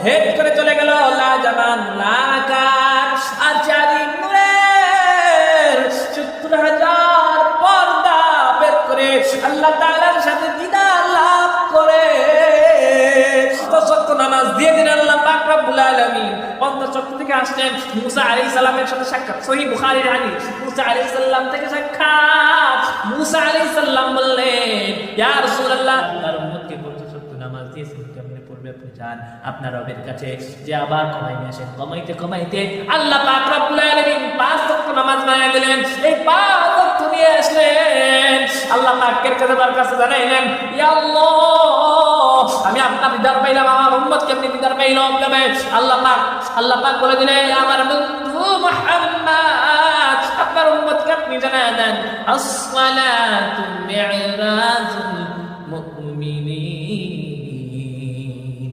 Head করে চলে গেল লা জামান লা আকাশ আর চারি নূরের ৭০,০০০ পর্দা বের করে আল্লাহ তাআলার সাথে দিদার লাভ করে ৫০ ওয়াক্ত নামাজ দিয়ে দিন আল্লাহ পাক রব্বুল আলামিন। ৫০ ওয়াক্ত থেকে আসলেন মুসা আলাইহিস সালামের সাথে সাক্ষাৎ, সহিহ বুখারীর হাদিস। মুসা আলাইহিস সালাম থেকে সাক্ষাৎ, মুসা আলাইহিস সালাম বললেন, ইয়া রাসূলুল্লাহ, আপনার উম্মতকে ৫০ ওয়াক্ত নামাজ দিয়েছেন, কেমনে পড়বে আপনি জান আপনার রবের কাছে, যে আবার কমাই নিয়ে আসেন। কমাইতে কমাইতে আল্লাহ পাক রব্বুল আলামিন ৫ ওয়াক্ত নামাজ বানায় দিলেন। এই ৫ ওয়াক্ত নিয়ে আসলেন, আল্লাহ পাকের কাছে জানাইলেন, ইয়া আল্লাহ, আমি আপনার দিদার পাইলাম, আমার উম্মত কেমনে দিদার পাইল? আল্লাহ পাক বলে দিলেন, আমার বন্ধু মুহাম্মদ, আপনার উম্মতকে আপনি জানায় দেন, আসসালাতু মি'রাজুল